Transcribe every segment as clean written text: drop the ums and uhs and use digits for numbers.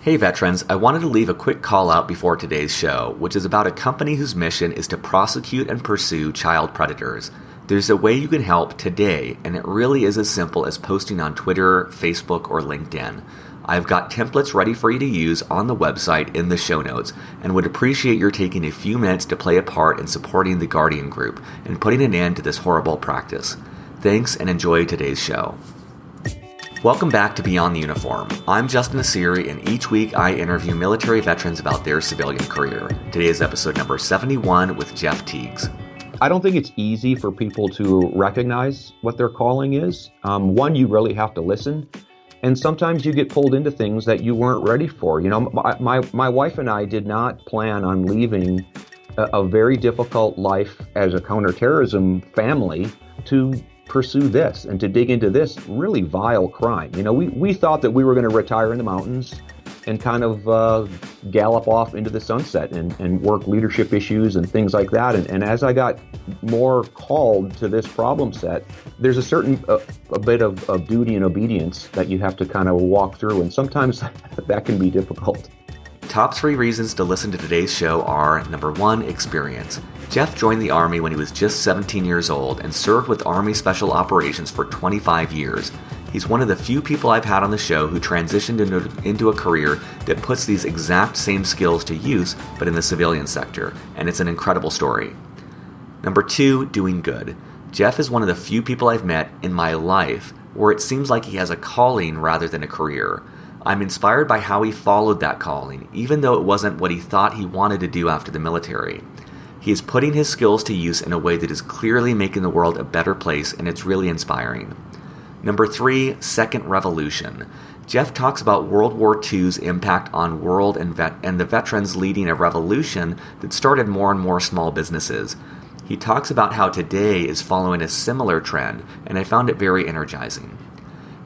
Hey veterans, I wanted to leave a quick call out before today's show, which is about a company whose mission is to prosecute and pursue child predators. There's a way you can help today, and it really is as simple as posting on Twitter, Facebook, or LinkedIn. I've got templates ready for you to use on the website in the show notes, and would appreciate your taking a few minutes to play a part in supporting the Guardian Group and putting an end to this horrible practice. Thanks, and enjoy today's show. Welcome back to Beyond the Uniform. I'm Justin Asiri, and each week I interview military veterans about their civilian career. Today is episode number 71 with Jeff Tiegs. I don't think it's easy for people to recognize what their calling is. One, you really have to listen. And sometimes you get pulled into things that you weren't ready for. You know, my wife and I did not plan on leaving a very difficult life as a counterterrorism family to pursue this and to dig into this really vile crime. You know, we thought that we were going to retire in the mountains and kind of gallop off into the sunset and work leadership issues and things like that. And as I got more called to this problem set, there's a certain a bit of duty and obedience that you have to kind of walk through. And sometimes that can be difficult. Top 3 reasons to listen to today's show are, number 1, experience. Jeff joined the Army when he was just 17 years old and served with Army Special Operations for 25 years. He's one of the few people I've had on the show who transitioned into a career that puts these exact same skills to use, but in the civilian sector, and it's an incredible story. Number 2, doing good. Jeff is one of the few people I've met in my life where it seems like he has a calling rather than a career. I'm inspired by how he followed that calling, even though it wasn't what he thought he wanted to do after the military. He is putting his skills to use in a way that is clearly making the world a better place, and it's really inspiring. Number 3, second revolution. Jeff talks about World War II's impact on world and the veterans leading a revolution that started more and more small businesses. He talks about how today is following a similar trend, and I found it very energizing.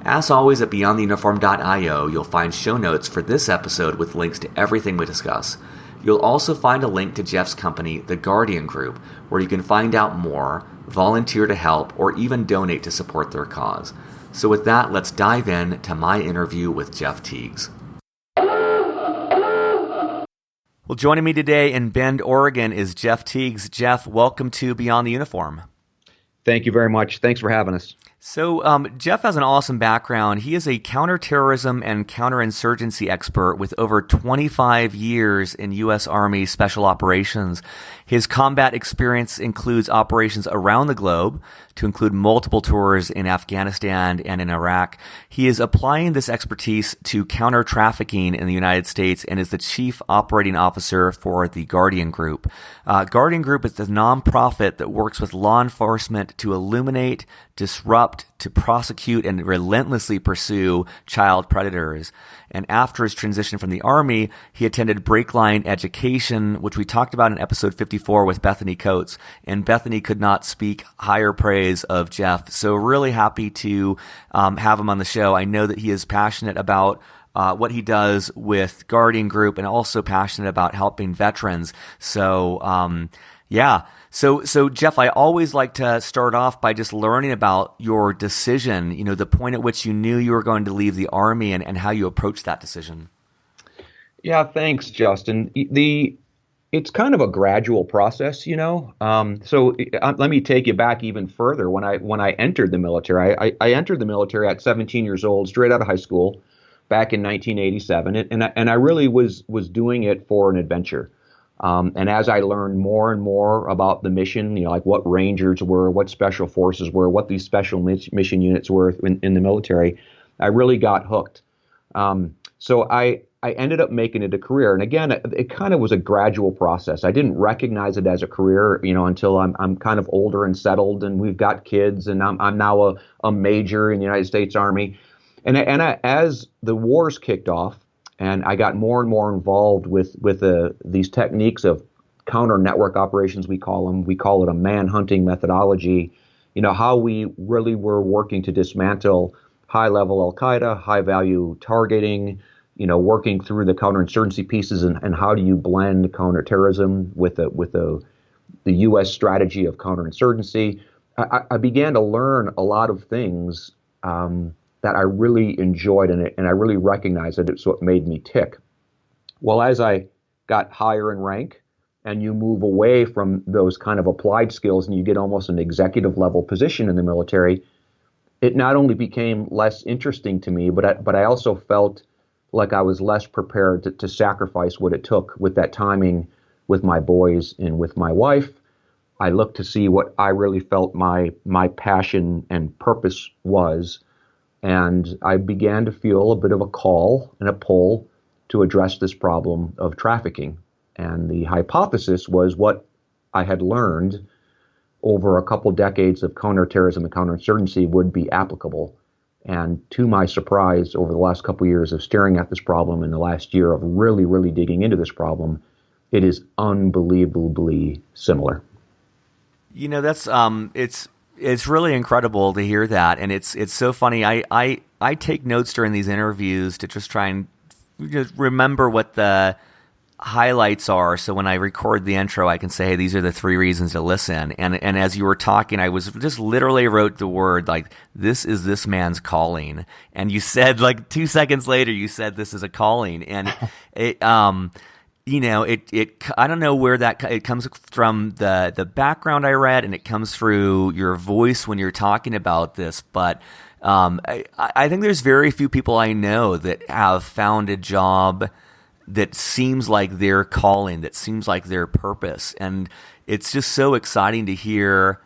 As always, at beyondtheuniform.io, you'll find show notes for this episode with links to everything we discuss. You'll also find a link to Jeff's company, the Guardian Group, where you can find out more, volunteer to help, or even donate to support their cause. So with that, let's dive in to my interview with Jeff Tiegs. Well, joining me today in Bend, Oregon is Jeff Tiegs. Jeff, welcome to Beyond the Uniform. Thank you very much. Thanks for having us. So Jeff has an awesome background. He is a counterterrorism and counterinsurgency expert with over 25 years in U.S. Army Special Operations. His combat experience includes operations around the globe, to include multiple tours in Afghanistan and in Iraq. He is applying this expertise to counter trafficking in the United States and is the chief operating officer for the Guardian Group. Guardian Group is the nonprofit that works with law enforcement to illuminate, disrupt, to prosecute, and relentlessly pursue child predators. And after his transition from the Army, he attended Breakline Education, which we talked about in episode 54 with Bethany Coates. And Bethany could not speak higher praise of Jeff. So really happy to have him on the show. I know that he is passionate about what he does with Guardian Group and also passionate about helping veterans. So, yeah. So Jeff, I always like to start off by just learning about your decision, you know, the point at which you knew you were going to leave the Army and how you approached that decision. Yeah, thanks, Justin. It's kind of a gradual process, you know. Let me take you back even further. When I entered the military, I entered the military at 17 years old, straight out of high school, back in 1987, and I really was doing it for an adventure. And as I learned more and more about the mission, you know, like what Rangers were, what Special Forces were, what these special mission units were in the military, I really got hooked. So I ended up making it a career. And again, it kind of was a gradual process. I didn't recognize it as a career, you know, until I'm kind of older and settled, and we've got kids, and I'm now a major in the United States Army. And as the wars kicked off, and I got more and more involved with these techniques of counter network operations, we call them. We call it a manhunting methodology. You know, how we really were working to dismantle high-level Al-Qaeda, high-value targeting, you know, working through the counterinsurgency pieces, and how do you blend counterterrorism with the U.S. strategy of counterinsurgency. I began to learn a lot of things that I really enjoyed, and I really recognized that it's what made me tick. Well, as I got higher in rank and you move away from those kind of applied skills and you get almost an executive level position in the military, it not only became less interesting to me, but I also felt like I was less prepared to sacrifice what it took with that timing with my boys and with my wife. I looked to see what I really felt my passion and purpose was, and I began to feel a bit of a call and a pull to address this problem of trafficking. And the hypothesis was what I had learned over a couple decades of counterterrorism and counterinsurgency would be applicable. And to my surprise, over the last couple of years of staring at this problem and the last year of really, really digging into this problem, it is unbelievably similar. That's it's really incredible to hear that, and it's so funny. I take notes during these interviews to just try and just remember what the highlights are, so when I record the intro, I can say, hey, these are the 3 reasons to listen. And as you were talking, I was just literally wrote the word, like, this is this man's calling. And you said, like, 2 seconds later, you said this is a calling. And it I don't know where it comes from, the background I read, and it comes through your voice when you're talking about this. But I think there's very few people I know that have found a job that seems like their calling, that seems like their purpose. And it's just so exciting to hear,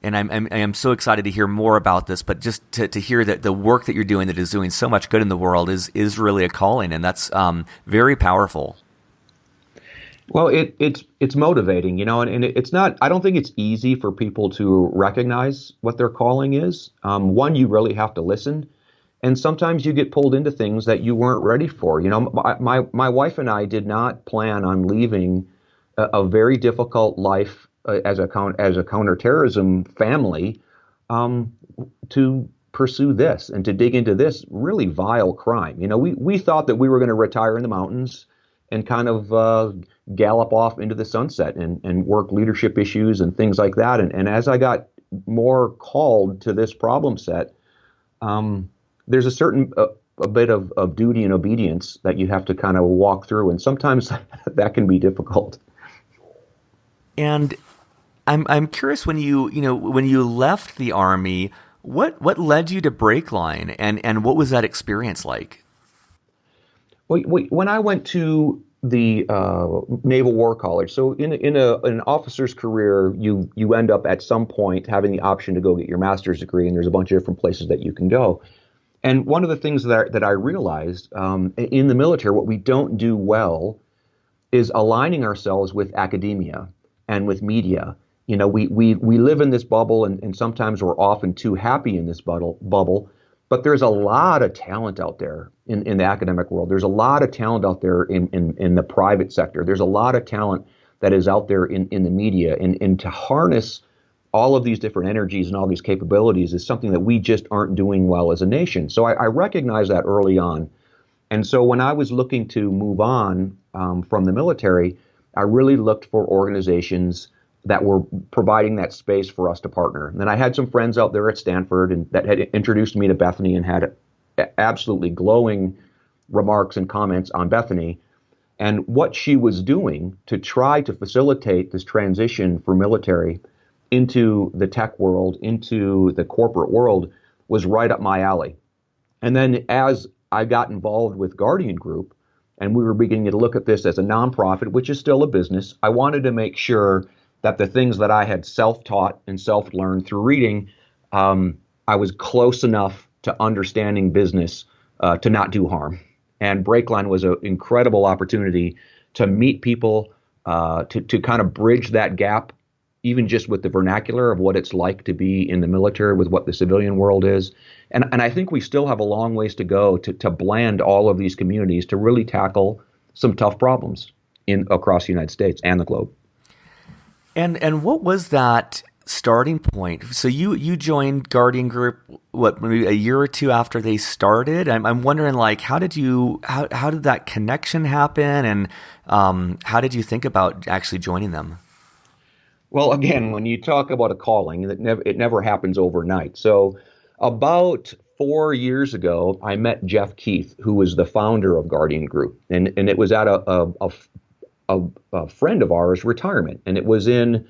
and I'm so excited to hear more about this, but just to hear that the work that you're doing that is doing so much good in the world is really a calling, and that's very powerful. Well, it's motivating, and it's not, I don't think it's easy for people to recognize what their calling is. One, you really have to listen. And sometimes you get pulled into things that you weren't ready for. My wife and I did not plan on leaving a very difficult life as a counterterrorism family to pursue this and to dig into this really vile crime. We thought that we were going to retire in the mountains and kind of gallop off into the sunset and work leadership issues and things like that. And as I got more called to this problem set, there's a certain a bit of duty and obedience that you have to kind of walk through, and sometimes that can be difficult. And I'm curious, when you left the Army, what led you to Breakline, and what was that experience like? Well, when I went to the Naval War College, so in an officer's career, you end up at some point having the option to go get your master's degree, and there's a bunch of different places that you can go. And one of the things that I realized in the military, what we don't do well is aligning ourselves with academia and with media. We live in this bubble, and sometimes we're often too happy in this bubble. But there's a lot of talent out there in the academic world. There's a lot of talent out there in the private sector. There's a lot of talent that is out there in the media. And to harness all of these different energies and all these capabilities is something that we just aren't doing well as a nation. So I recognized that early on. And so when I was looking to move on from the military, I really looked for organizations that were providing that space for us to partner. And then I had some friends out there at Stanford and that had introduced me to Bethany and had absolutely glowing remarks and comments on Bethany and what she was doing to try to facilitate this transition for military into the tech world, into the corporate world, was right up my alley. And then as I got involved with Guardian Group, and we were beginning to look at this as a nonprofit, which is still a business, I wanted to make sure that the things that I had self-taught and self-learned through reading, I was close enough to understanding business to not do harm. And Breakline was an incredible opportunity to meet people, to kind of bridge that gap, even just with the vernacular of what it's like to be in the military with what the civilian world is. And I think we still have a long ways to go to blend all of these communities to really tackle some tough problems across the United States and the globe. And what was that starting point? So you joined Guardian Group, what, maybe a year or two after they started? I'm wondering, like, how did that connection happen, and how did you think about actually joining them? Well, again, when you talk about a calling, it never happens overnight. So about 4 years ago, I met Jeff Keith, who was the founder of Guardian Group, and it was at a friend of ours' retirement, and it was in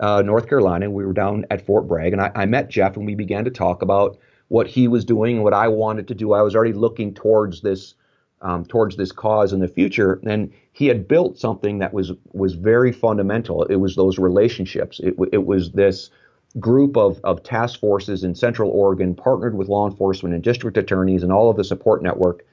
North Carolina. We were down at Fort Bragg, and I met Jeff, and we began to talk about what he was doing and what I wanted to do. I was already looking towards this cause in the future, and he had built something that was very fundamental. It was those relationships. It was this group of task forces in Central Oregon, partnered with law enforcement and district attorneys and all of the support network.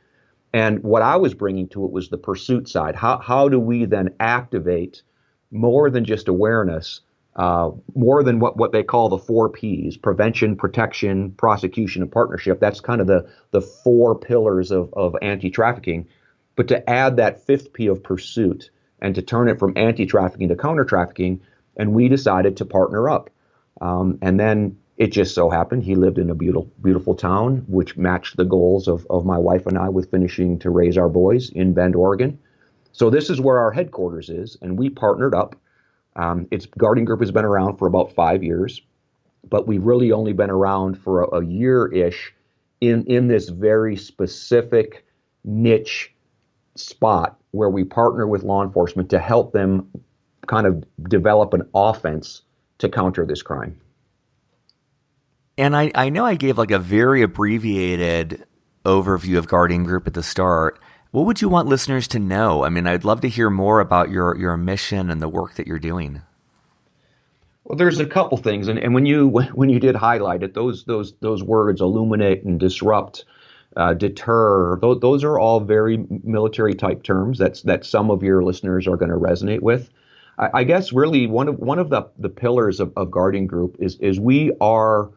And what I was bringing to it was the pursuit side. How do we then activate more than just awareness, more than what they call the 4 Ps: prevention, protection, prosecution, and partnership. That's kind of the 4 pillars of anti-trafficking. But to add that 5th P of pursuit and to turn it from anti-trafficking to counter-trafficking, and we decided to partner up. And then it just so happened he lived in a beautiful town, which matched the goals of my wife and I with finishing to raise our boys in Bend, Oregon. So this is where our headquarters is, and we partnered up. Guardian Group has been around for about 5 years, but we've really only been around for a year-ish in this very specific niche spot where we partner with law enforcement to help them kind of develop an offense to counter this crime. And I know I gave like a very abbreviated overview of Guardian Group at the start. What would you want listeners to know? I mean, I'd love to hear more about your mission and the work that you're doing. Well, there's a couple things, and when you did highlight it, those words, illuminate and disrupt, deter, those are all very military type terms that some of your listeners are going to resonate with. I guess really one of the pillars of Guardian Group is we are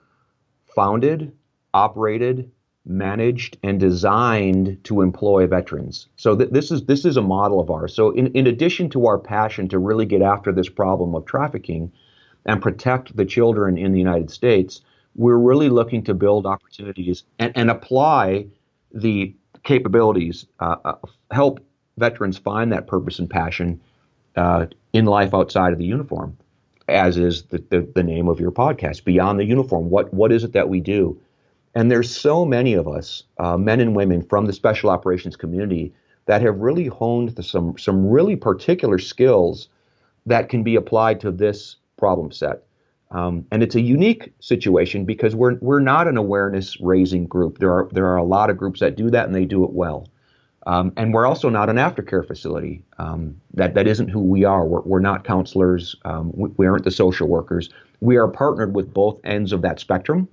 founded, operated, managed, and designed to employ veterans. So this is a model of ours. So in addition to our passion to really get after this problem of trafficking and protect the children in the United States, we're really looking to build opportunities and apply the capabilities, help veterans find that purpose and passion in life outside of the uniform, as is the name of your podcast, Beyond the Uniform. What is it that we do? And there's so many of us, men and women from the special operations community, that have really honed some really particular skills that can be applied to this problem set. And it's a unique situation because we're not an awareness raising group. There are a lot of groups that do that and they do it well. And we're also not an aftercare facility. That isn't who we are. We're not counselors. We aren't the social workers. We are partnered with both ends of that spectrum.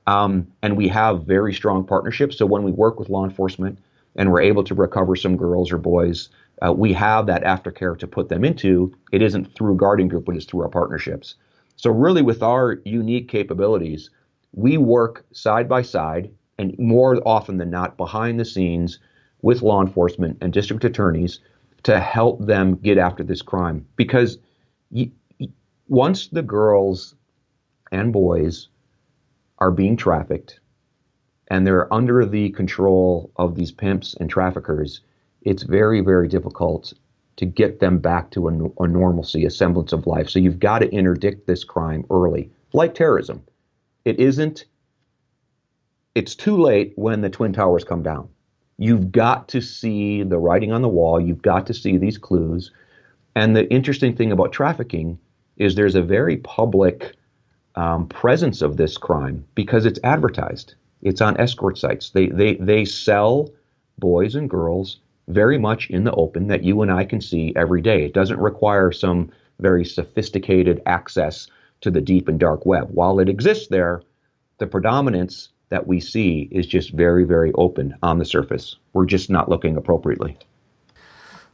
And we have very strong partnerships. So when we work with law enforcement and we're able to recover some girls or boys, we have that aftercare to put them into. It isn't through Guardian Group, but it's through our partnerships. So really with our unique capabilities, we work side by side and more often than not behind the scenes with law enforcement and district attorneys to help them get after this crime. Because once the girls and boys are being trafficked and they're under the control of these pimps and traffickers, it's very, very difficult to get them back to a normalcy, a semblance of life. So you've got to interdict this crime early, like terrorism. It's too late when the Twin Towers come down. You've got to see the writing on the wall. You've got to see these clues. And the interesting thing about trafficking is there's a very public presence of this crime because it's advertised. It's on escort sites. They sell boys and girls very much in the open that you and I can see every day. It doesn't require some very sophisticated access to the deep and dark web. While it exists there, the predominance that we see is just very, very open on the surface. We're just not looking appropriately.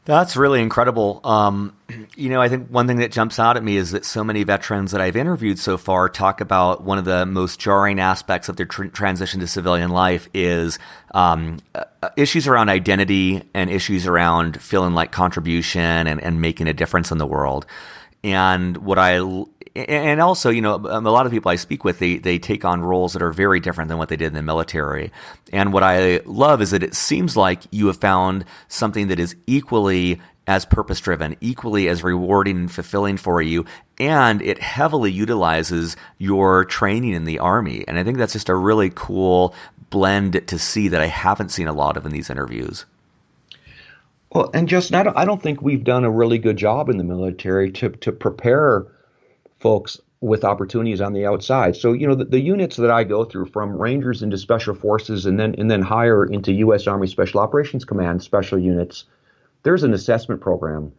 That's really incredible. I think one thing that jumps out at me is that so many veterans that I've interviewed so far talk about one of the most jarring aspects of their transition to civilian life is issues around identity and issues around feeling like contribution and making a difference in the world. And also, a lot of people I speak with, they take on roles that are very different than what they did in the military. And what I love is that it seems like you have found something that is equally as purpose-driven, equally as rewarding and fulfilling for you, and it heavily utilizes your training in the Army. And I think that's just a really cool blend to see that I haven't seen a lot of in these interviews. Well, and Justin, I don't think we've done a really good job in the military to prepare folks with opportunities on the outside. So, the units that I go through, from Rangers into Special Forces and then higher into U.S. Army Special Operations Command special units, there's an assessment program.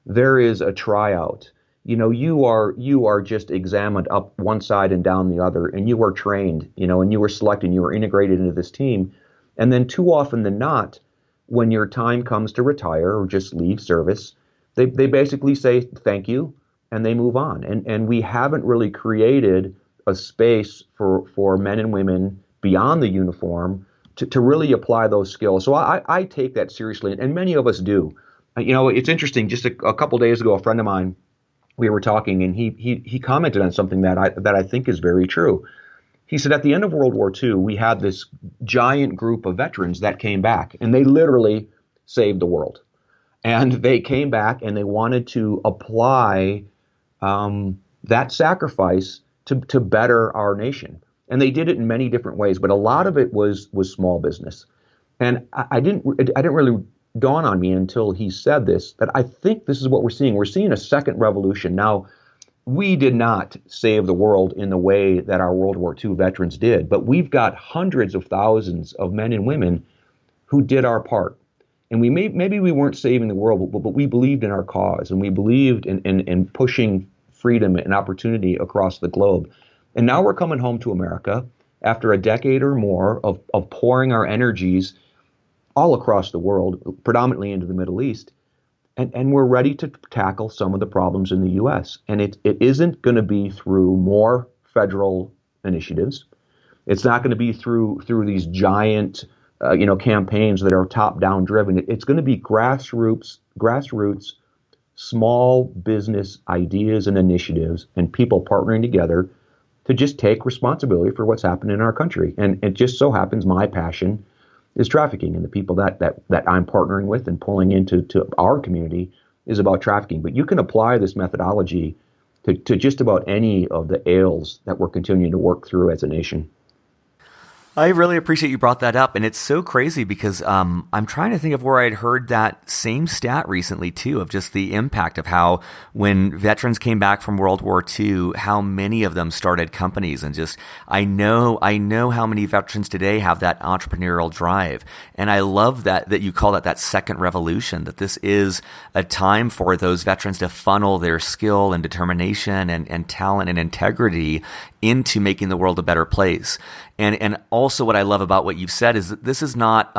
There is a tryout. You are just examined up one side and down the other, and you are trained, and you are selected, you are integrated into this team. And then too often than not, when your time comes to retire or just leave service, they basically say thank you and they move on. And we haven't really created a space for men and women beyond the uniform to really apply those skills. So I take that seriously, and many of us do. It's interesting. Just a couple of days ago, a friend of mine, we were talking, and he commented on something that I think is very true. He said at the end of World War II, we had this giant group of veterans that came back, and they literally saved the world. And they came back and they wanted to apply that sacrifice to better our nation. And they did it in many different ways, but a lot of it was small business. And I didn't really dawn on me until he said this, that I think this is what we're seeing. We're seeing a second revolution. Now, we did not save the world in the way that our World War II veterans did, but we've got hundreds of thousands of men and women who did our part. And maybe we weren't saving the world, but we believed in our cause, and we believed in pushing freedom and opportunity across the globe. And now we're coming home to America after a decade or more of pouring our energies all across the world, predominantly into the Middle East. And we're ready to tackle some of the problems in the U.S. And it isn't going to be through more federal initiatives. It's not going to be through these giant, campaigns that are top-down driven. It's going to be grassroots, small business ideas and initiatives, and people partnering together to just take responsibility for what's happening in our country. And it just so happens my passion is trafficking, and the people that I'm partnering with and pulling into our community is about trafficking. But you can apply this methodology to just about any of the ails that we're continuing to work through as a nation. I really appreciate you brought that up, and it's so crazy because I'm trying to think of where I'd heard that same stat recently too, of just the impact of how when veterans came back from World War II, how many of them started companies, and just I know how many veterans today have that entrepreneurial drive, and I love that you call that second revolution, that this is a time for those veterans to funnel their skill and determination and talent and integrity into making the world a better place. And also what I love about what you've said is that this is not,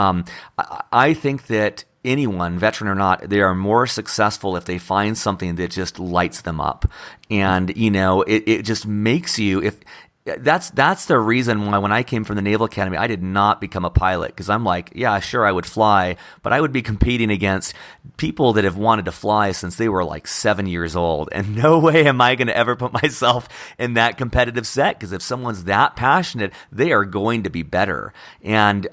I think that anyone, veteran or not, they are more successful if they find something that just lights them up. And, it just makes you, that's the reason why when I came from the Naval Academy, I did not become a pilot, because I'm like, yeah, sure, I would fly, but I would be competing against people that have wanted to fly since they were like 7 years old. And no way am I going to ever put myself in that competitive set, because if someone's that passionate, they are going to be better. And,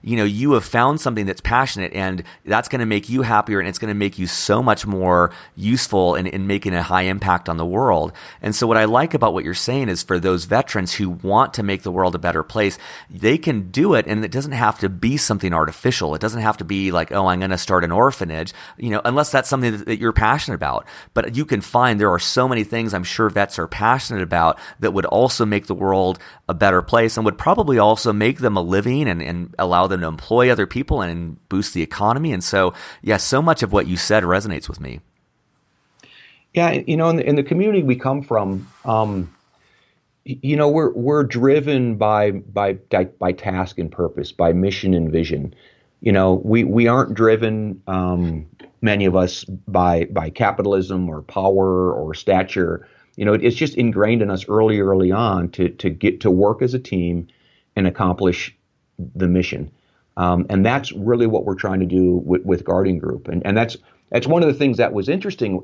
you have found something that's passionate, and that's going to make you happier, and it's going to make you so much more useful in making a high impact on the world. And so what I like about what you're saying is, for those veterans who want to make the world a better place, they can do it, and it doesn't have to be something artificial. It doesn't have to be like, oh, I'm going to start an orphanage, unless that's something that you're passionate about. But you can find there are so many things I'm sure vets are passionate about that would also make the world a better place, and would probably also make them a living and allow them to employ other people and boost the economy. And so, yeah, so much of what you said resonates with me. Yeah, in the community we come from, we're driven by task and purpose, by mission and vision. We aren't driven, many of us, by capitalism or power or stature. It's just ingrained in us early on to get to work as a team and accomplish the mission. And that's really what we're trying to do with Guardian Group. And that's one of the things that was interesting.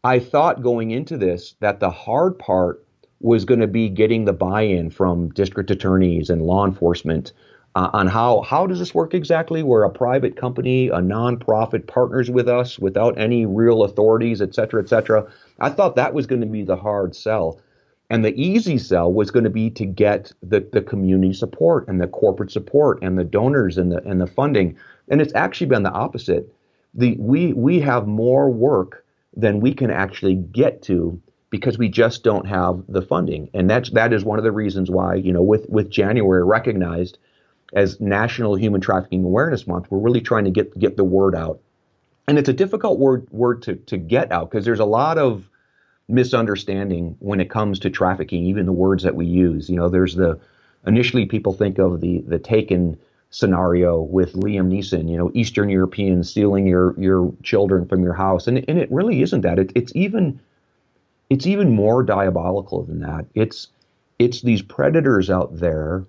I thought going into this that the hard part was going to be getting the buy-in from district attorneys and law enforcement on how does this work exactly? We're a private company, a nonprofit, partners with us without any real authorities, et cetera, et cetera. I thought that was going to be the hard sell. And the easy sell was going to be to get the community support and the corporate support and the donors and the funding. And it's actually been the opposite. We have more work than we can actually get to because we just don't have the funding. And that is one of the reasons why, with January recognized as National Human Trafficking Awareness Month, we're really trying to get the word out. And it's a difficult word to get out because there's a lot of misunderstanding when it comes to trafficking, even the words that we use. There's initially people think of the Taken scenario with Liam Neeson, Eastern Europeans stealing your children from your house. And it really isn't that. It's even more diabolical than that. It's these predators out there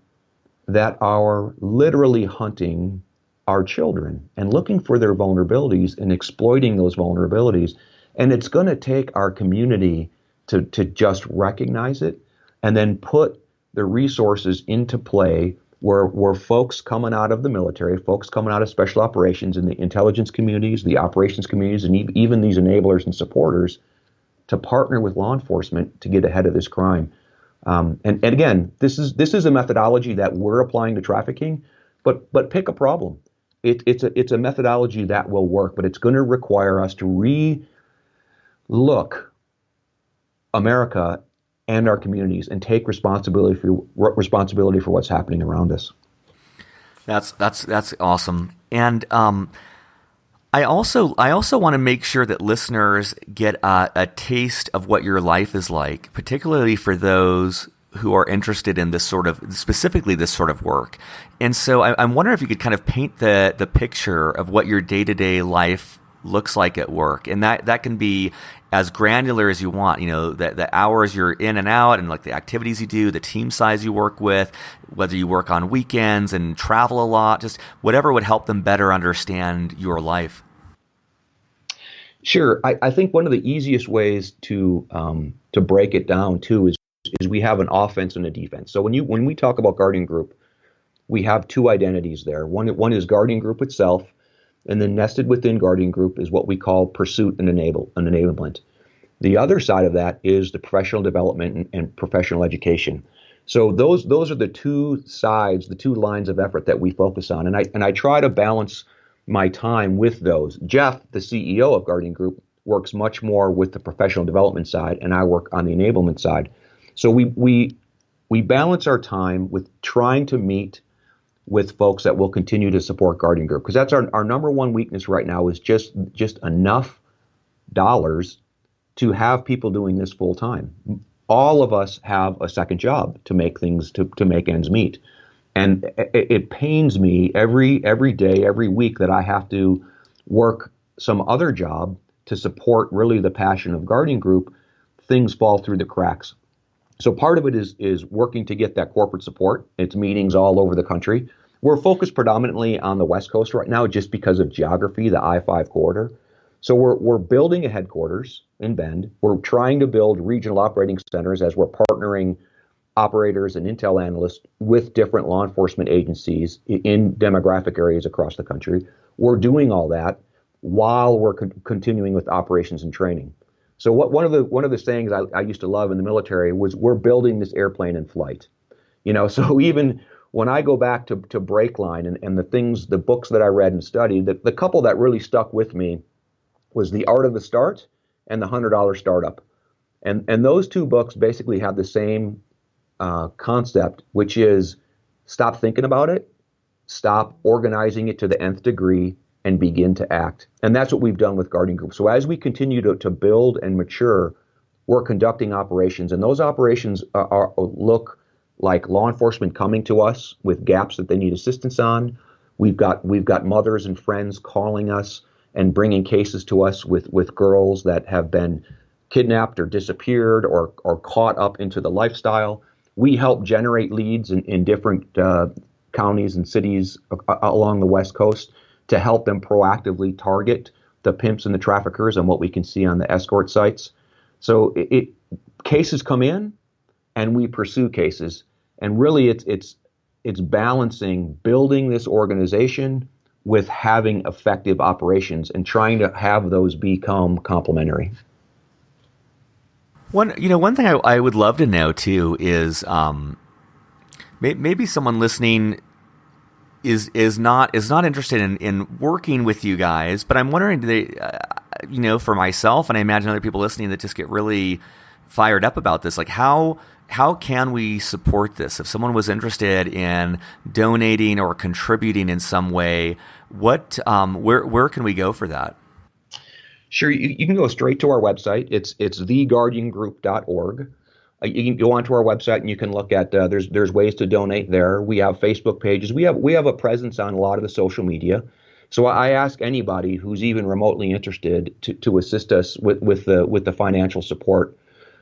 that are literally hunting our children and looking for their vulnerabilities and exploiting those vulnerabilities. And it's going to take our community to just recognize it and then put the resources into play where folks coming out of the military, folks coming out of special operations and the intelligence communities, the operations communities, and even these enablers and supporters to partner with law enforcement to get ahead of this crime. And again, this is a methodology that we're applying to trafficking, but pick a problem. It's a methodology that will work, but it's going to require us to re-look America and our communities and take responsibility for what's happening around us. That's awesome. And I also want to make sure that listeners get a taste of what your life is like, particularly for those who are interested in specifically this sort of work. And so I'm wondering if you could kind of paint the picture of what your day-to-day life looks like at work. And that can be as granular as you want, the hours you're in and out and like the activities you do, the team size you work with, whether you work on weekends and travel a lot, just whatever would help them better understand your life. Sure. I think one of the easiest ways to break it down too is we have an offense and a defense. So when we talk about Guardian Group, we have two identities there. One is Guardian Group itself, and then nested within Guardian Group is what we call pursuit and enablement. The other side of that is the professional development and professional education. So those are the two sides, the two lines of effort that we focus on, and I try to balance my time with those. Jeff, the CEO of Guardian Group, works much more with the professional development side, and I work on the enablement side. So we balance our time with trying to meet with folks that will continue to support Guardian Group, because that's our number one weakness right now is just enough dollars to have people doing this full time. All of us have a second job to make things to make ends meet, and it pains me every day, every week that I have to work some other job to support really the passion of Guardian Group. Things fall through the cracks. So part of it is working to get that corporate support. It's meetings all over the country. We're focused predominantly on the West Coast right now just because of geography, the I-5 corridor. So we're building a headquarters in Bend. We're trying to build regional operating centers as we're partnering operators and intel analysts with different law enforcement agencies in demographic areas across the country. We're doing all that while we're continuing with operations and training. So one of the sayings I used to love in the military was, we're building this airplane in flight. So even when I go back to Breakline and the books that I read and studied, the couple that really stuck with me was The Art of the Start and The $100 Startup. And those two books basically have the same concept, which is stop thinking about it, stop organizing it to the nth degree, and begin to act. And that's what we've done with Guardian Group. So as we continue to build and mature, we're conducting operations, and those operations look like law enforcement coming to us with gaps that they need assistance on. We've got mothers and friends calling us and bringing cases to us with girls that have been kidnapped or disappeared or caught up into the lifestyle. We help generate leads in different counties and cities along the West Coast to help them proactively target the pimps and the traffickers and what we can see on the escort sites. So cases come in and we pursue cases. And really it's balancing building this organization with having effective operations and trying to have those become complementary. One thing I would love to know too is maybe someone listening is not interested in working with you guys, but I'm wondering, do they, for myself, and I imagine other people listening that just get really fired up about this, like how can we support this? If someone was interested in donating or contributing in some way, where can we go for that? Sure, you can go straight to our website. It's theguardiangroup.org. You can go onto our website and you can look at there's ways to donate there. We have Facebook pages. We have a presence on a lot of the social media. So I ask anybody who's even remotely interested to assist us with the financial support.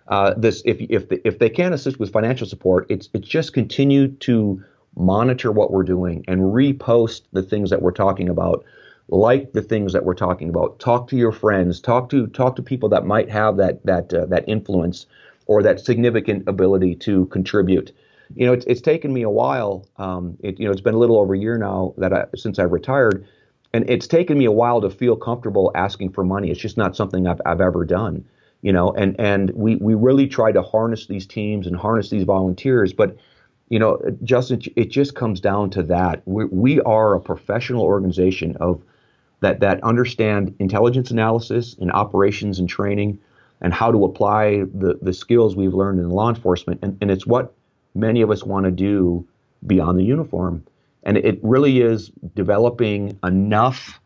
If they can't assist with financial support, it's just continue to monitor what we're doing and repost the things that we're talking about, like the things that we're talking about. Talk to your friends. Talk to people that might have that influence or that significant ability to contribute. It's taken me a while. It's been a little over a year now since I retired, and it's taken me a while to feel comfortable asking for money. It's just not something I've ever done. And we really try to harness these teams and harness these volunteers. But, Justin, it just comes down to that. We are a professional organization that understand intelligence analysis and operations and training and how to apply the skills we've learned in law enforcement. And it's what many of us want to do beyond the uniform. And it really is developing enough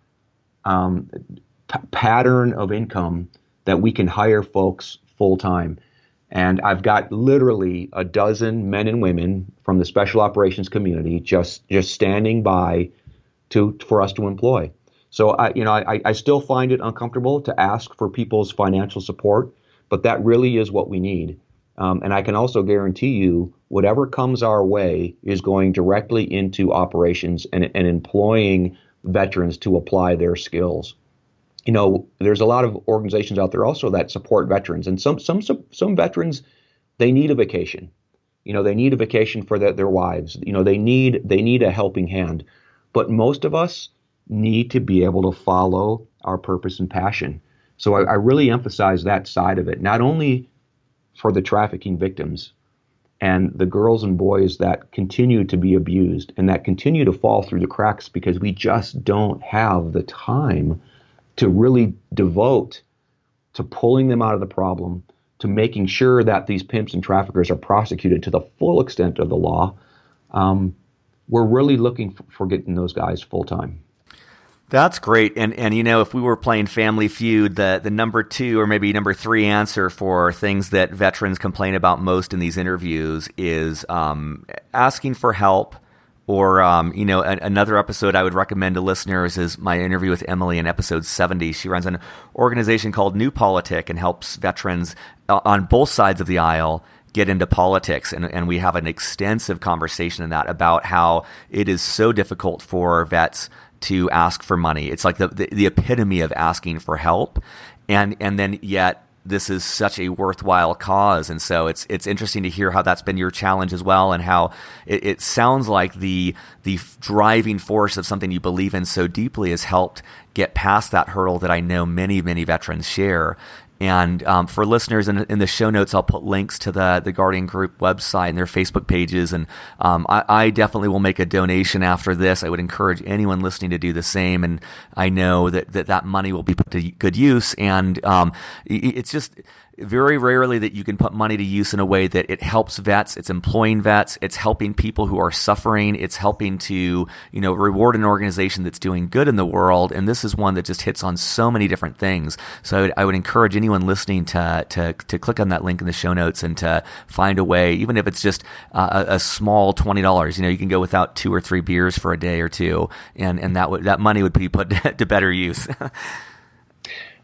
pattern of income that we can hire folks full time. And I've got literally a dozen men and women from the special operations community just standing by for us to employ. So I still find it uncomfortable to ask for people's financial support, but that really is what we need. And I can also guarantee you whatever comes our way is going directly into operations and employing veterans to apply their skills. There's a lot of organizations out there also that support veterans, and some veterans, they need a vacation. They need a vacation for their wives. They need a helping hand. But most of us need to be able to follow our purpose and passion. So I really emphasize that side of it, not only for the trafficking victims and the girls and boys that continue to be abused and that continue to fall through the cracks because we just don't have the time to really devote to pulling them out of the problem, to making sure that these pimps and traffickers are prosecuted to the full extent of the law. We're really looking for getting those guys full time. That's great. And if we were playing Family Feud, the number 2 or maybe number 3 answer for things that veterans complain about most in these interviews is asking for help. Or, another episode I would recommend to listeners is my interview with Emily in episode 70. She runs an organization called New Politic and helps veterans on both sides of the aisle get into politics. And we have an extensive conversation in that about how it is so difficult for vets to ask for money. It's like the epitome of asking for help. And then yet, this is such a worthwhile cause. And so it's interesting to hear how that's been your challenge as well, and how it sounds like the driving force of something you believe in so deeply has helped get past that hurdle that I know many, many veterans share. And for listeners, in the show notes, I'll put links to the Guardian Group website and their Facebook pages. And I definitely will make a donation after this. I would encourage anyone listening to do the same. And I know that money will be put to good use. And it's just very rarely that you can put money to use in a way that it helps vets, it's employing vets, it's helping people who are suffering, it's helping to, reward an organization that's doing good in the world. And this is one that just hits on so many different things. So I would encourage anyone listening to click on that link in the show notes and to find a way, even if it's just a small $20. You can go without 2 or 3 beers for a day or two, and that money would be put to better use.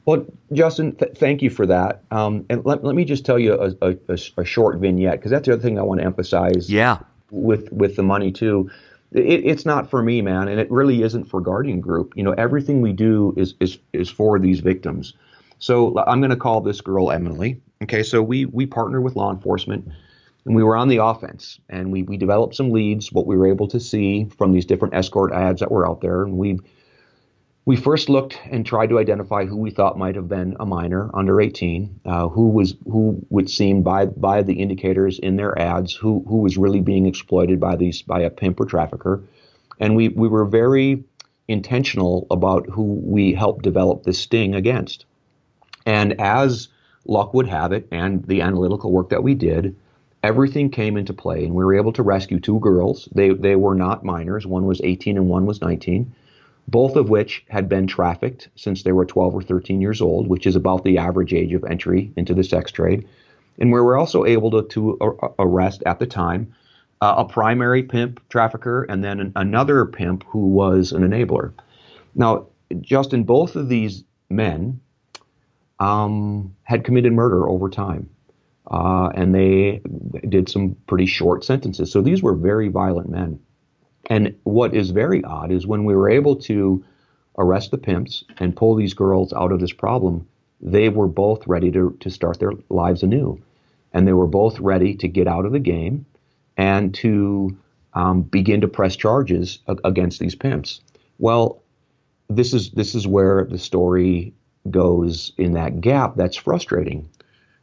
Well, Justin, thank you for that. And let me just tell you a short vignette, because that's the other thing I want to emphasize. Yeah. With the money too. It's not for me, man, and it really isn't for Guardian Group. Everything we do is for these victims. So I'm going to call this girl Emily. Okay, so we partner with law enforcement, and we were on the offense, and we developed some leads, what we were able to see from these different escort ads that were out there, and We first looked and tried to identify who we thought might have been a minor under 18, who would seem by the indicators in their ads, who was really being exploited by a pimp or trafficker. And we were very intentional about who we helped develop this sting against. And as luck would have it, and the analytical work that we did, everything came into play, and we were able to rescue two girls. They were not minors. One was 18 and one was 19, both of which had been trafficked since they were 12 or 13 years old, which is about the average age of entry into the sex trade. And we were also able to arrest at the time a primary pimp trafficker and then another pimp who was an enabler. Now, Justin, both of these men had committed murder over time. And they did some pretty short sentences. So these were very violent men. And what is very odd is when we were able to arrest the pimps and pull these girls out of this problem, they were both ready to start their lives anew. And they were both ready to get out of the game and to begin to press charges against these pimps. Well, this is where the story goes in that gap that's frustrating.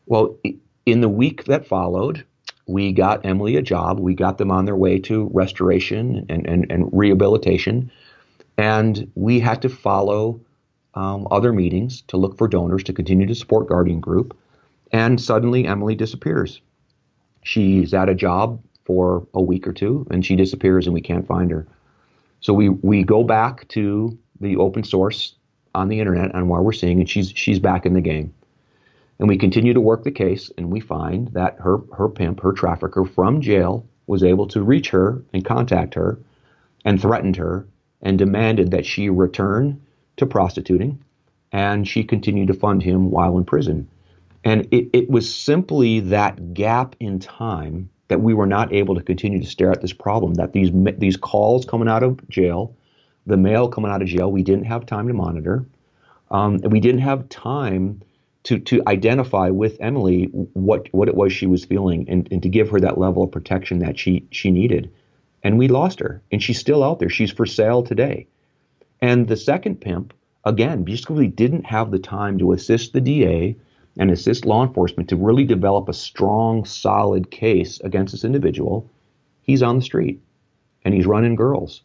Well, in the week that followed, we got Emily a job. We got them on their way to restoration and rehabilitation. And we had to follow other meetings to look for donors to continue to support Guardian Group. And suddenly Emily disappears. She's at a job for a week or two, and she disappears, and we can't find her. So we go back to the open source on the internet on why we're seeing, and she's back in the game. And we continue to work the case, and we find that her pimp, her trafficker from jail, was able to reach her and contact her and threatened her and demanded that she return to prostituting, and she continued to fund him while in prison. And it was simply that gap in time that we were not able to continue to stare at this problem, that these calls coming out of jail, the mail coming out of jail, we didn't have time to monitor. And we didn't have time to identify with Emily what it was she was feeling and to give her that level of protection that she needed. And we lost her, and she's still out there. She's for sale today. And the second pimp, again, basically didn't have the time to assist the DA and assist law enforcement to really develop a strong, solid case against this individual. He's on the street, and he's running girls,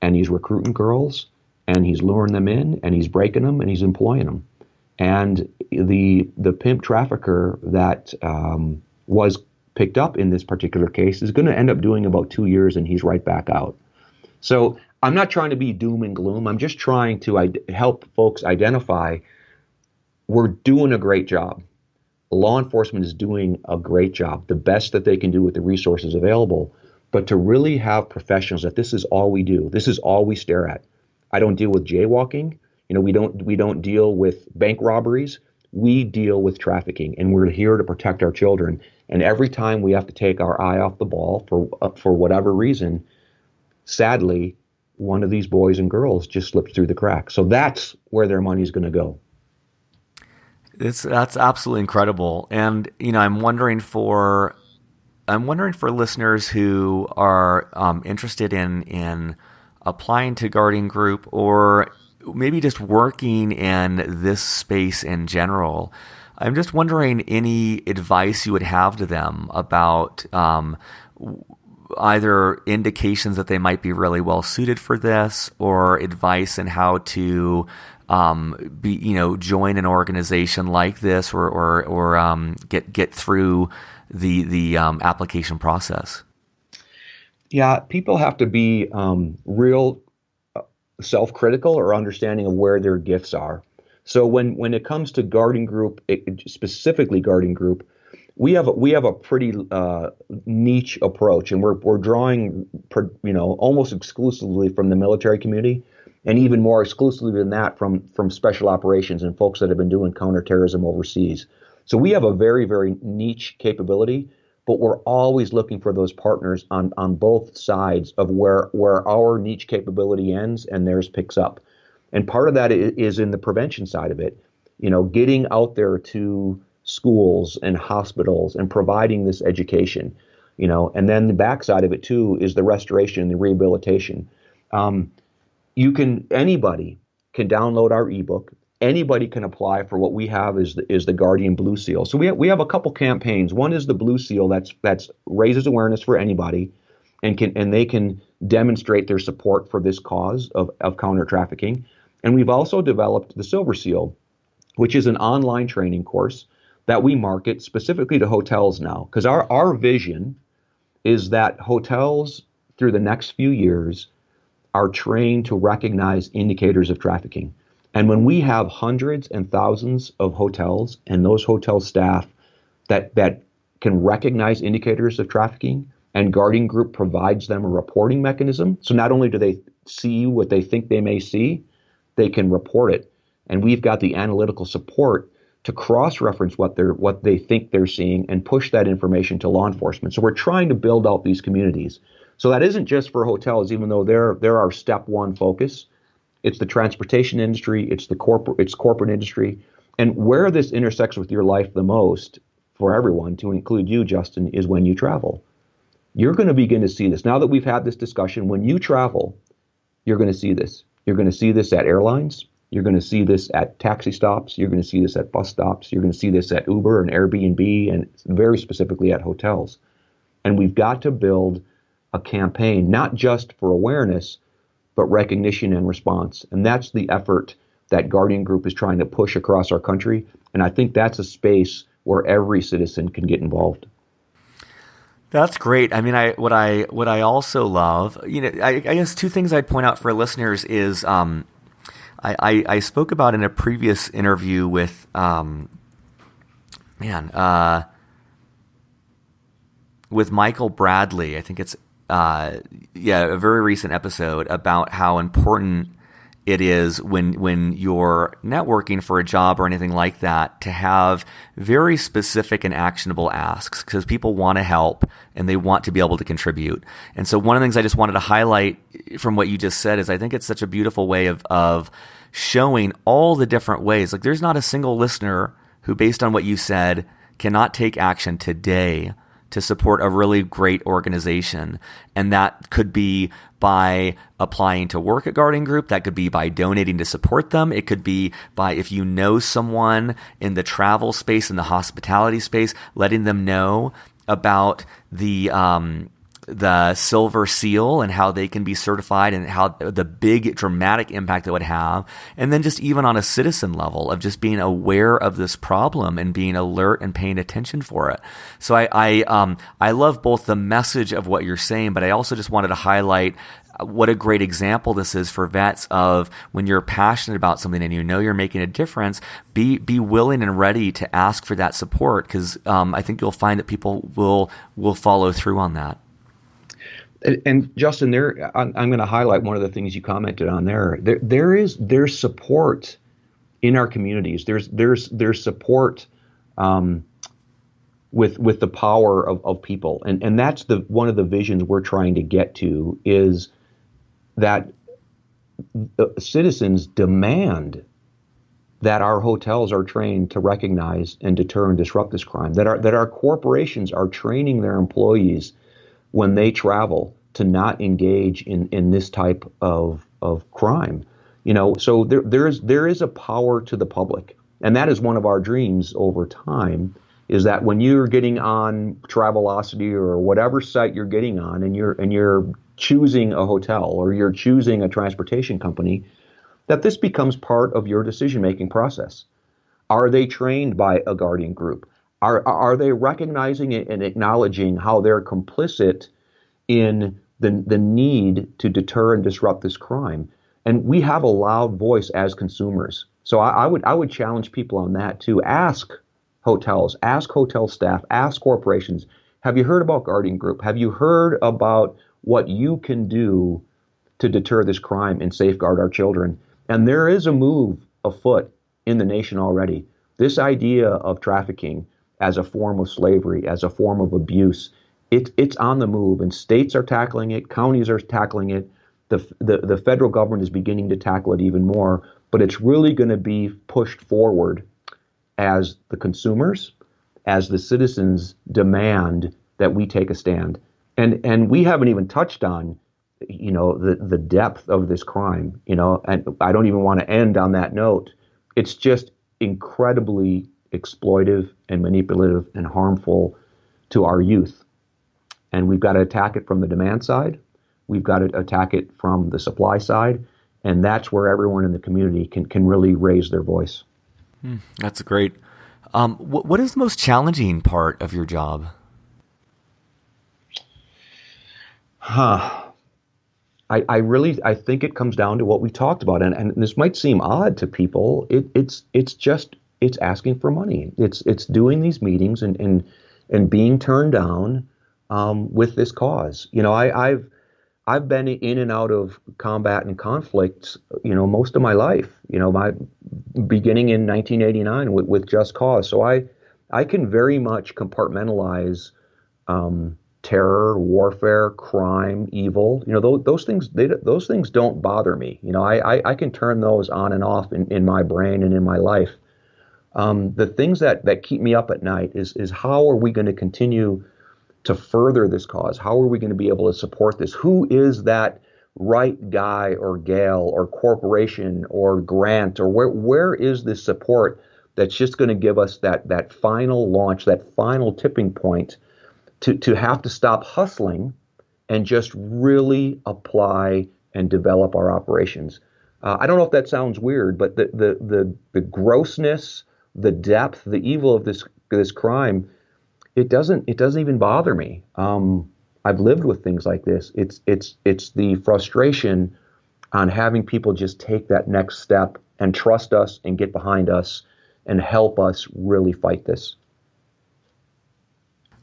and he's recruiting girls, and he's luring them in, and he's breaking them, and he's employing them. And the pimp trafficker that was picked up in this particular case is going to end up doing about 2 years, and he's right back out. So I'm not trying to be doom and gloom. I'm just trying to help folks identify we're doing a great job. Law enforcement is doing a great job, the best that they can do with the resources available. But to really have professionals that this is all we do, this is all we stare at. I don't deal with jaywalking. We don't deal with bank robberies. We deal with trafficking, and we're here to protect our children. And every time we have to take our eye off the ball for whatever reason, sadly, one of these boys and girls just slips through the cracks. So that's where their money is going to go. That's absolutely incredible. And I'm wondering for listeners who are interested in applying to Guardian Group, or maybe just working in this space in general, I'm just wondering any advice you would have to them about either indications that they might be really well suited for this, or advice in how to join an organization like this, or get through the application process. Yeah, people have to be real self-critical or understanding of where their gifts are. So when it comes to Guardian Group, specifically Guardian Group, we have a pretty niche approach, and we're drawing almost exclusively from the military community, and even more exclusively than that from special operations and folks that have been doing counterterrorism overseas. So we have a very, very niche capability, but we're always looking for those partners on both sides of where our niche capability ends and theirs picks up. And part of that is in the prevention side of it, getting out there to schools and hospitals and providing this education, and then the backside of it too is the restoration and the rehabilitation. Anybody can download our ebook. Anybody can apply for what we have is the Guardian Blue Seal. So we have a couple campaigns. One is the Blue Seal that's raises awareness for anybody, and they can demonstrate their support for this cause of counter trafficking. And we've also developed the Silver Seal, which is an online training course that we market specifically to hotels now, because our vision is that hotels through the next few years are trained to recognize indicators of trafficking. And when we have hundreds and thousands of hotels and those hotel staff that can recognize indicators of trafficking, and Guardian Group provides them a reporting mechanism. So not only do they see what they think they may see, they can report it. And we've got the analytical support to cross-reference what they think they're seeing and push that information to law enforcement. So we're trying to build out these communities. So that isn't just for hotels, even though they're our step one focus. It's the transportation industry, it's corporate industry. And where this intersects with your life the most for everyone, to include you, Justin, is when you travel. You're going to begin to see this. Now that we've had this discussion, when you travel, you're going to see this. You're going to see this at airlines. You're going to see this at taxi stops. You're going to see this at bus stops. You're going to see this at Uber and Airbnb, and very specifically at hotels. And we've got to build a campaign, not just for awareness, but recognition and response. And that's the effort that Guardian Group is trying to push across our country. And I think that's a space where every citizen can get involved. That's great. I mean, what I also love, I guess two things I'd point out for listeners is, I spoke about in a previous interview with, with Michael Bradley. I think it's, a very recent episode about how important it is when you're networking for a job or anything like that to have very specific and actionable asks, because people want to help and they want to be able to contribute. And so one of the things I just wanted to highlight from what you just said is I think it's such a beautiful way of showing all the different ways. Like, there's not a single listener who, based on what you said, cannot take action today to support a really great organization. And that could be by applying to work at Guardian Group. That could be by donating to support them. It could be by, if you know someone in the travel space, in the hospitality space, letting them know about the Silver Seal and how they can be certified and how the big dramatic impact it would have. And then just even on a citizen level of just being aware of this problem and being alert and paying attention for it. So I love both the message of what you're saying, but I also just wanted to highlight what a great example this is for vets of when you're passionate about something and you know you're making a difference, be willing and ready to ask for that support, because I think you'll find that people will follow through on that. And Justin, I'm going to highlight one of the things you commented on there. There's support in our communities. There's support with the power of people, and that's one of the visions we're trying to get to, is that citizens demand that our hotels are trained to recognize and deter and disrupt this crime. That our corporations are training their employees when they travel to not engage in this type of crime. So there is a power to the public. And that is one of our dreams over time, is that when you're getting on Travelocity or whatever site you're getting on, and you're choosing a hotel or you're choosing a transportation company, that this becomes part of your decision-making process. Are they trained by a Guardian Group? Are they recognizing it and acknowledging how they're complicit in the need to deter and disrupt this crime? And we have a loud voice as consumers. So I would challenge people on that too. Ask hotels, ask hotel staff, ask corporations, have you heard about Guardian Group? Have you heard about what you can do to deter this crime and safeguard our children? And there is a move afoot in the nation already. This idea of trafficking as a form of slavery, as a form of abuse, it's on the move, and states are tackling it, counties are tackling it, the federal government is beginning to tackle it even more, but it's really going to be pushed forward as the consumers, as the citizens demand that we take a stand. And we haven't even touched on the depth of this crime, and I don't even want to end on that note. It's just incredibly exploitive and manipulative and harmful to our youth. And we've got to attack it from the demand side. We've got to attack it from the supply side. And that's where everyone in the community can really raise their voice. That's great. What is the most challenging part of your job? I think it comes down to what we talked about, and this might seem odd to people. It's asking for money. It's doing these meetings and being turned down with this cause. I've been in and out of combat and conflict, most of my life. My beginning in 1989 with Just Cause. So I can very much compartmentalize terror, warfare, crime, evil. Those things don't bother me. I can turn those on and off in my brain and in my life. The things that keep me up at night is how are we going to continue to further this cause? How are we going to be able to support this? Who is that right guy or gal or corporation or grant, or where is this support that's just going to give us that final launch, that final tipping point to have to stop hustling and just really apply and develop our operations? I don't know if that sounds weird, but the grossness, the depth, the evil of this crime, it doesn't even bother me. I've lived with things like this. It's the frustration on having people just take that next step and trust us and get behind us and help us really fight this.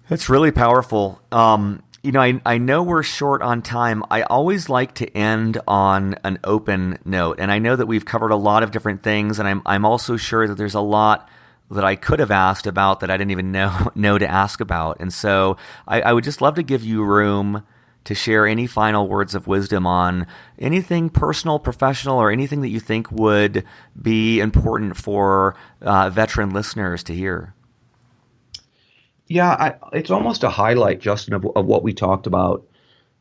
It's really powerful. I know we're short on time. I always like to end on an open note, and I know that we've covered a lot of different things, and I'm also sure that there's a lot that I could have asked about that I didn't even know to ask about. And so I would just love to give you room to share any final words of wisdom on anything personal, professional, or anything that you think would be important for veteran listeners to hear. Yeah, it's almost a highlight, Justin, of what we talked about.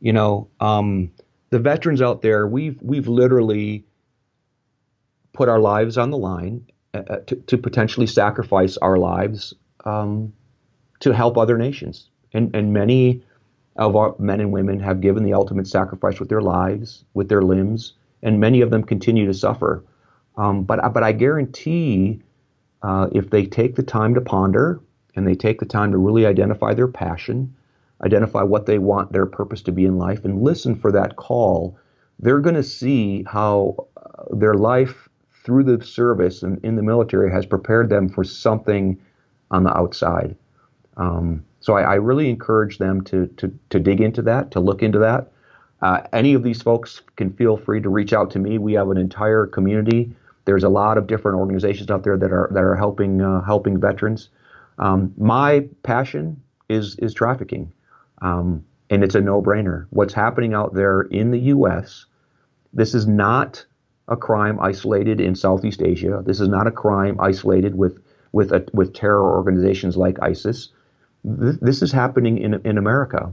The veterans out there, we've literally put our lives on the line to potentially sacrifice our lives to help other nations. And many of our men and women have given the ultimate sacrifice with their lives, with their limbs, and many of them continue to suffer. But I guarantee if they take the time to ponder and they take the time to really identify their passion, identify what they want their purpose to be in life, and listen for that call, they're going to see how their life through the service and in the military has prepared them for something on the outside. So I really encourage them to dig into that, to look into that. Any of these folks can feel free to reach out to me. We have an entire community. There's a lot of different organizations out there that are helping veterans. My passion is trafficking, and it's a no-brainer. What's happening out there in the U.S., this is not a crime isolated in Southeast Asia. This is not a crime isolated with terror organizations like ISIS. This is happening in America,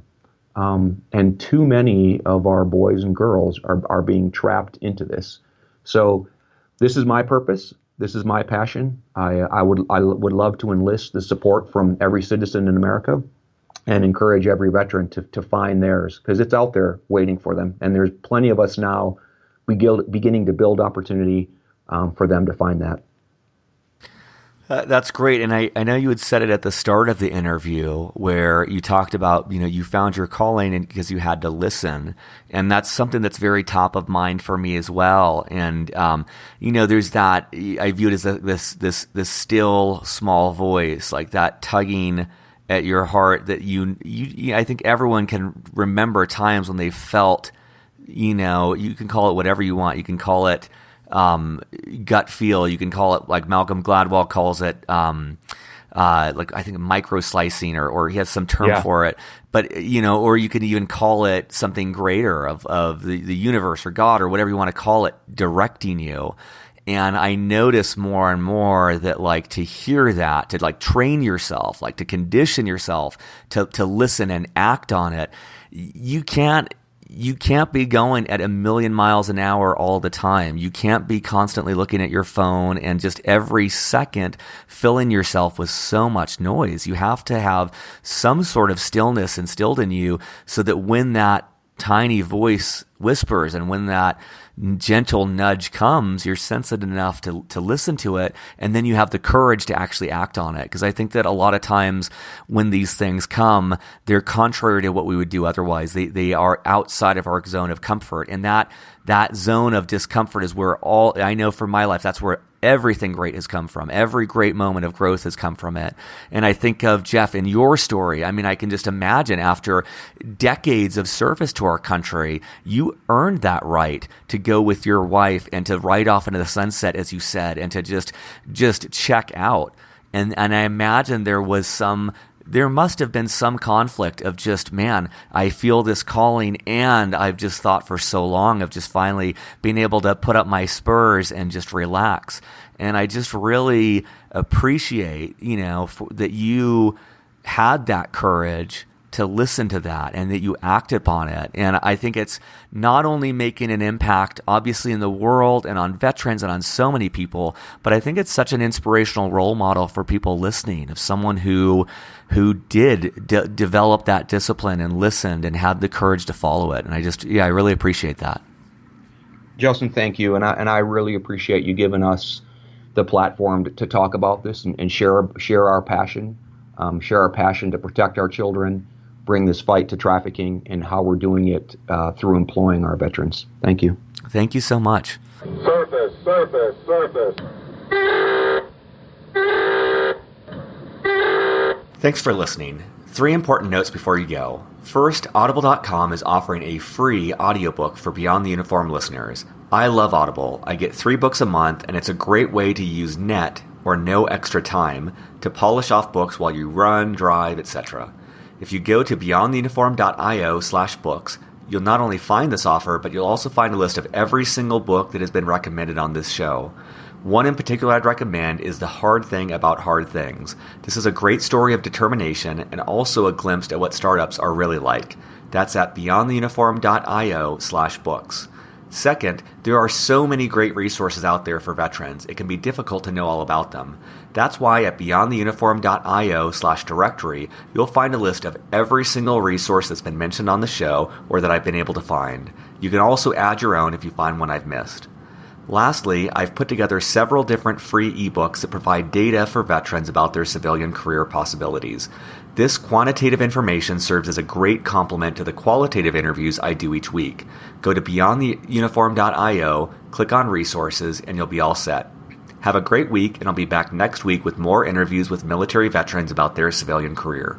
and too many of our boys and girls are being trapped into this. So this is my purpose. This is my passion. I would love to enlist the support from every citizen in America and encourage every veteran to find theirs, because it's out there waiting for them. And there's plenty of us now beginning to build opportunity for them to find that. That's great. And I know you had said it at the start of the interview where you talked about, you found your calling and because you had to listen. And that's something that's very top of mind for me as well. And, there's that, I view it as this still small voice, like that tugging at your heart that I think everyone can remember times when they felt, you can call it whatever you want. You can call it gut feel. You can call it, like Malcolm Gladwell calls it, like I think micro slicing, or he has some term for it. But or you can even call it something greater of the universe or God or whatever you want to call it, directing you. And I notice more and more that, like, to hear that, to like train yourself, like to condition yourself to listen and act on it, you can't you can't be going at 1,000,000 miles an hour all the time. You can't be constantly looking at your phone and just every second filling yourself with so much noise. You have to have some sort of stillness instilled in you so that when that tiny voice whispers and when that gentle nudge comes, you're sensitive enough to listen to it, and then you have the courage to actually act on it. Because I think that a lot of times when these things come, they're contrary to what we would do otherwise. They are outside of our zone of comfort, and that zone of discomfort is where I know for my life, that's where everything great has come from. Every great moment of growth has come from it. And I think of Jeff in your story. I mean, I can just imagine after decades of service to our country, you earned that right to go with your wife and to ride off into the sunset, as you said, and to just check out. And I imagine there must have been some conflict of just, man, I feel this calling, and I've just thought for so long of just finally being able to put up my spurs and just relax. And I just really appreciate, that you had that courage to listen to that and that you act upon it. And I think it's not only making an impact, obviously, in the world and on veterans and on so many people, but I think it's such an inspirational role model for people listening, of someone who did develop that discipline and listened and had the courage to follow it. And I really appreciate that. Justin, thank you. And I really appreciate you giving us the platform to talk about this and share our passion, to protect our children, bring this fight to trafficking, and how we're doing it through employing our veterans. Thank you. Thank you so much. Surface. Thanks for listening. 3 important notes before you go. First, Audible.com is offering a free audiobook for Beyond the Uniform listeners. I love Audible. I get 3 books a month, and it's a great way to use net or no extra time to polish off books while you run, drive, etc. If you go to beyondtheuniform.io/books, you'll not only find this offer, but you'll also find a list of every single book that has been recommended on this show. One in particular I'd recommend is The Hard Thing About Hard Things. This is a great story of determination and also a glimpse at what startups are really like. That's at beyondtheuniform.io/books. Second, there are so many great resources out there for veterans, it can be difficult to know all about them. That's why at beyondtheuniform.io/directory, you'll find a list of every single resource that's been mentioned on the show or that I've been able to find. You can also add your own if you find one I've missed. Lastly, I've put together several different free ebooks that provide data for veterans about their civilian career possibilities. This quantitative information serves as a great complement to the qualitative interviews I do each week. Go to beyondtheuniform.io, click on resources, and you'll be all set. Have a great week, and I'll be back next week with more interviews with military veterans about their civilian career.